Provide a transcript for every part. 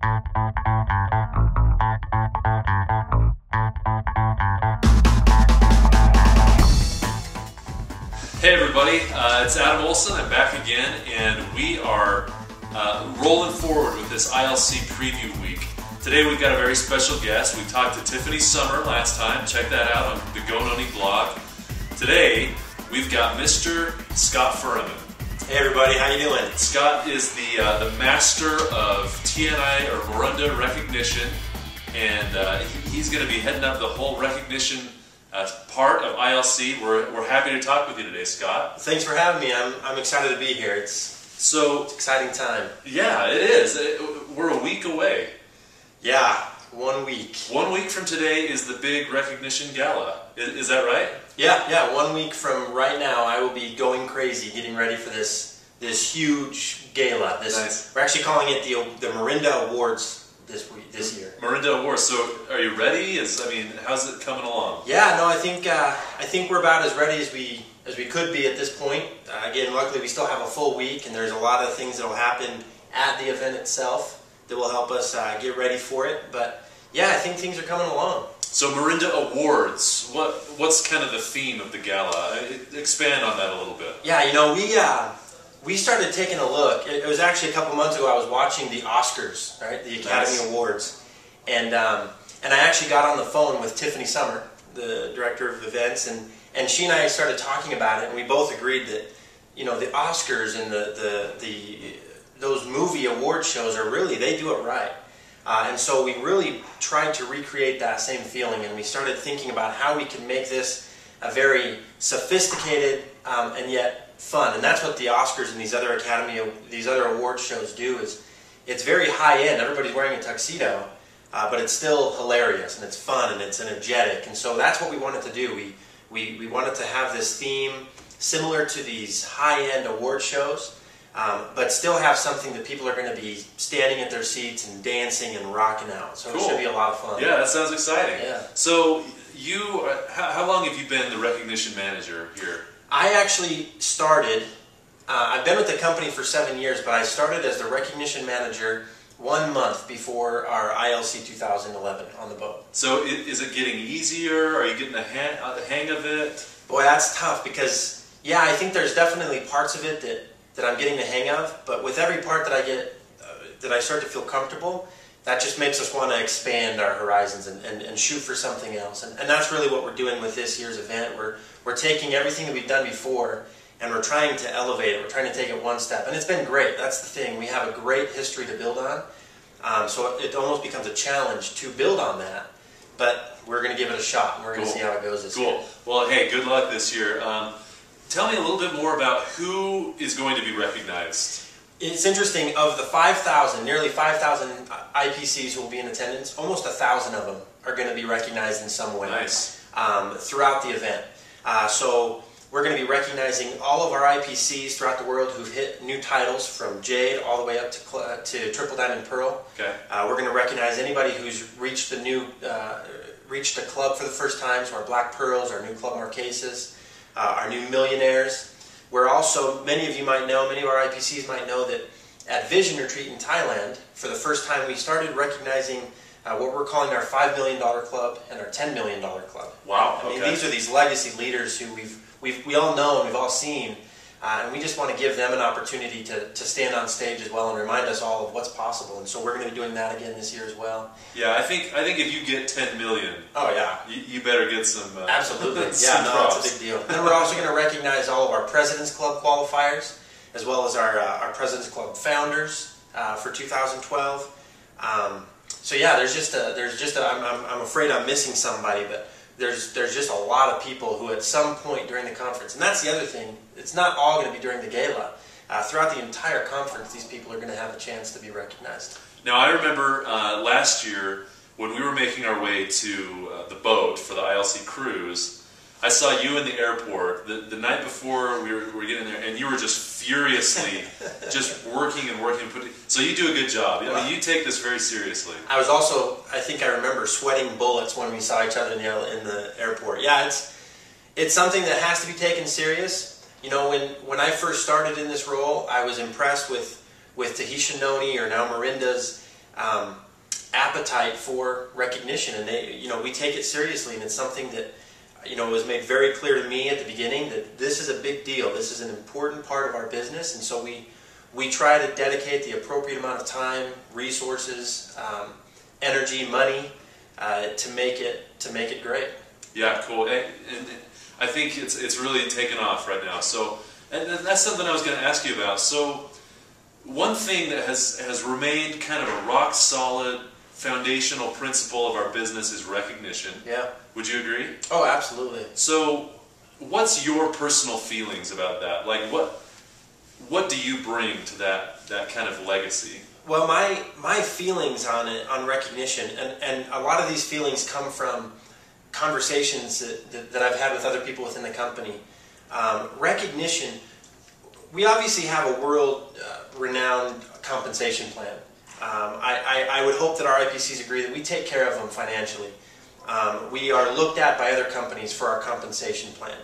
Hey everybody, it's Adam Olson. I'm back again, and we are rolling forward with this ILC preview week. Today we've got a very special guest. We talked to Tiffany Summer last time. Check that out on the Go Noni blog. Today we've got Mr. Scott Furman. Hey everybody, how you doing? Scott is the master of TNI or Miranda recognition, and he's going to be heading up the whole recognition part of ILC. We're happy to talk with you today, Scott. Thanks for having me. I'm excited to be here. It's an exciting time. Yeah, it is. We're a week away. Yeah, 1 week. 1 week from today is the big recognition gala. Is that right? Yeah. 1 week from right now, I will be going crazy getting ready for this huge gala. Nice. We're actually calling it the Miranda Awards this year. Miranda Awards. So, are you ready? How's it coming along? Yeah, no, I think we're about as ready as we could be at this point. Again, luckily we still have a full week, and there's a lot of things that will happen at the event itself that will help us get ready for it. But yeah, I think things are coming along. So, Miranda Awards. What's kind of the theme of the gala? Expand on that a little bit. Yeah, we started taking a look. It was actually a couple months ago. I was watching the Oscars, right, the Academy Awards, and I actually got on the phone with Tiffany Summer, the director of events, and she and I started talking about it, and we both agreed that the Oscars and those movie award shows they do it right, and so we really tried to recreate that same feeling, and we started thinking about how we can make this a very sophisticated and yet fun, and that's what the Oscars and these other award shows do. Is it's very high end. Everybody's wearing a tuxedo, but it's still hilarious and it's fun and it's energetic. And so that's what we wanted to do. We wanted to have this theme similar to these high end award shows, but still have something that people are going to be standing at their seats and dancing and rocking out. So Cool. It should be a lot of fun. Yeah, that sounds exciting. Yeah. So how long have you been the recognition manager here? I actually started, I've been with the company for 7 years, but I started as the recognition manager 1 month before our ILC 2011 on the boat. So is it getting easier? Are you getting the hang of it? Boy, that's tough because, yeah, I think there's definitely parts of it that I'm getting the hang of, but with every part that I get, that I start to feel comfortable, that just makes us want to expand our horizons and shoot for something else. And that's really what we're doing with this year's event. We're taking everything that we've done before and we're trying to elevate it. We're trying to take it one step. And it's been great. That's the thing. We have a great history to build on. So it almost becomes a challenge to build on that. But we're going to give it a shot and we're going to see how it goes this year. Well, hey, good luck this year. Tell me a little bit more about who is going to be recognized. It's interesting, of the 5,000, nearly 5,000 IPCs who will be in attendance, almost 1,000 of them are going to be recognized in some way. Nice. Throughout the event. So we're going to be recognizing all of our IPCs throughout the world who've hit new titles from Jade all the way up to Triple Diamond Pearl. Okay. We're going to recognize anybody who's reached a club for the first time, so our Black Pearls, our new Club Marquesas, our new Millionaires. We're also, many of you might know, many of our IPCs might know that at Vision Retreat in Thailand, for the first time we started recognizing what we're calling our $5 million club and our $10 million club. Wow. I mean, these are these legacy leaders who we all know and we've all seen, and we just want to give them an opportunity to stand on stage as well and remind us all of what's possible. And so we're going to be doing that again this year as well. Yeah, I think if you get 10 million, oh yeah, you better get some. Absolutely, some yeah, props. it's a big deal. Then we're also going to recognize all of our President's Club qualifiers, as well as our President's Club founders for 2012. So yeah, I'm afraid I'm missing somebody, but there's just a lot of people who at some point during the conference, and that's the other thing, it's not all going to be during the gala. Throughout the entire conference, these people are going to have a chance to be recognized. Now, I remember last year when we were making our way to the boat for the ILC cruise, I saw you in the airport the night before we were getting there, and you were just furiously just working and working. So you do a good job. I mean, you take this very seriously. I was also, I think I remember, sweating bullets when we saw each other in the airport. Yeah, it's something that has to be taken serious. You know, when I first started in this role, I was impressed with Tahitian Noni, or now Miranda's appetite for recognition, and we take it seriously, and it's something that was made very clear to me at the beginning that this is a big deal. This is an important part of our business, and so we try to dedicate the appropriate amount of time, resources, energy, money to make it great. Yeah, cool. And I think it's really taken off right now. So, and that's something I was going to ask you about. So, one thing that has remained kind of a rock solid foundational principle of our business is recognition. Yeah. Would you agree? Oh, absolutely. So, what's your personal feelings about that? Like, what do you bring to that kind of legacy? Well, my feelings on it, on recognition, and a lot of these feelings come from conversations that I've had with other people within the company. Recognition, we obviously have a world-renowned compensation plan. I would hope that our IPCs agree that we take care of them financially. We are looked at by other companies for our compensation plan.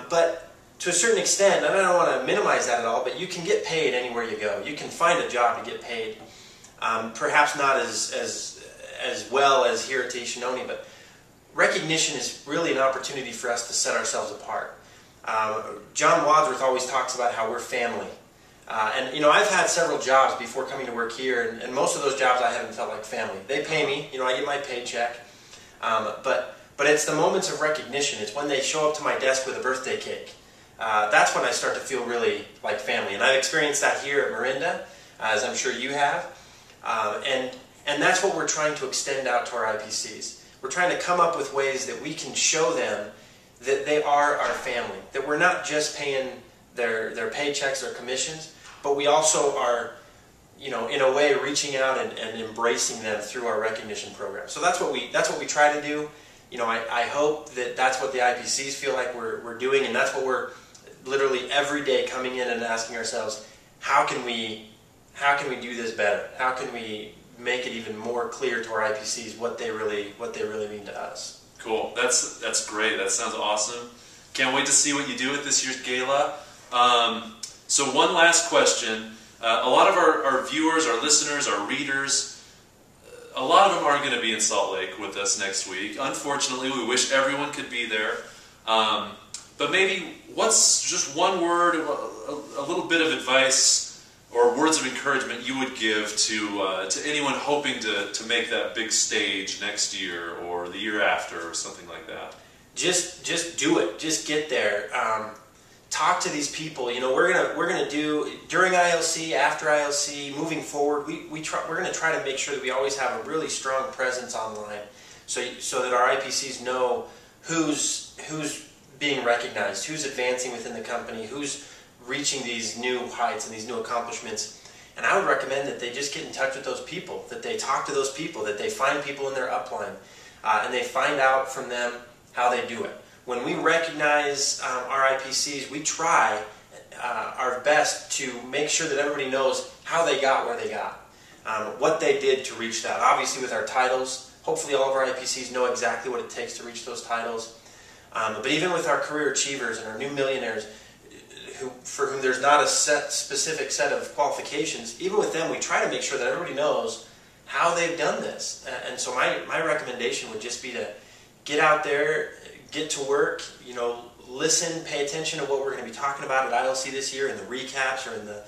But to a certain extent, and I don't want to minimize that at all, but you can get paid anywhere you go. You can find a job to get paid. Perhaps not as well as here at Ishinoni, but recognition is really an opportunity for us to set ourselves apart. John Wadsworth always talks about how we're family. And I've had several jobs before coming to work here, and most of those jobs I haven't felt like family. They pay me, I get my paycheck, but it's the moments of recognition. It's when they show up to my desk with a birthday cake. That's when I start to feel really like family, and I've experienced that here at Marinda, as I'm sure you have, and that's what we're trying to extend out to our IPCs. We're trying to come up with ways that we can show them that they are our family, that we're not just paying their paychecks or commissions, but we also are, in a way, reaching out and embracing them through our recognition program. So that's what we try to do. I hope that that's what the IPCs feel like we're doing, and that's what we're literally every day coming in and asking ourselves, how can we do this better? How can we make it even more clear to our IPCs what they really mean to us? Cool. That's great. That sounds awesome. Can't wait to see what you do at this year's gala. So one last question. A lot of our viewers, our listeners, our readers, a lot of them aren't going to be in Salt Lake with us next week. Unfortunately, we wish everyone could be there. But maybe what's just one word, a little bit of advice or words of encouragement you would give to anyone hoping to make that big stage next year or the year after or something like that? Just do it. Just get there. Talk to these people. We're gonna do during ILC, after ILC, moving forward. We're gonna try to make sure that we always have a really strong presence online, so that our IPCs know who's being recognized, who's advancing within the company, who's reaching these new heights and these new accomplishments. And I would recommend that they just get in touch with those people, that they talk to those people, that they find people in their upline, and they find out from them how they do it. When we recognize our IPCs, we try our best to make sure that everybody knows how they got where they got, what they did to reach that. Obviously with our titles, hopefully all of our IPCs know exactly what it takes to reach those titles. But even with our career achievers and our new millionaires, for whom there's not a specific set of qualifications, even with them we try to make sure that everybody knows how they've done this. And so my recommendation would just be to get out there, get to work, listen, pay attention to what we're going to be talking about at ILC this year in the recaps or in the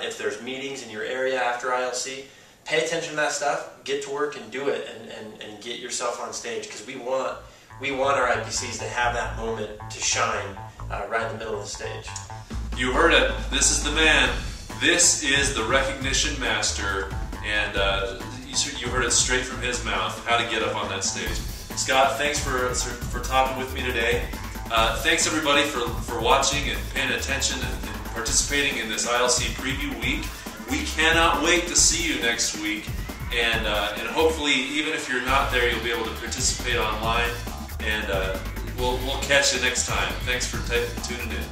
if there's meetings in your area after ILC. Pay attention to that stuff, get to work and do it, and get yourself on stage, because we want our IPCs to have that moment to shine right in the middle of the stage. You heard it. This is the man. This is the recognition master, and you heard it straight from his mouth, how to get up on that stage. Scott, thanks for talking with me today. Thanks everybody for watching and paying attention and participating in this ILC preview week. We cannot wait to see you next week, and hopefully even if you're not there, you'll be able to participate online, and we'll catch you next time. Thanks for tuning in.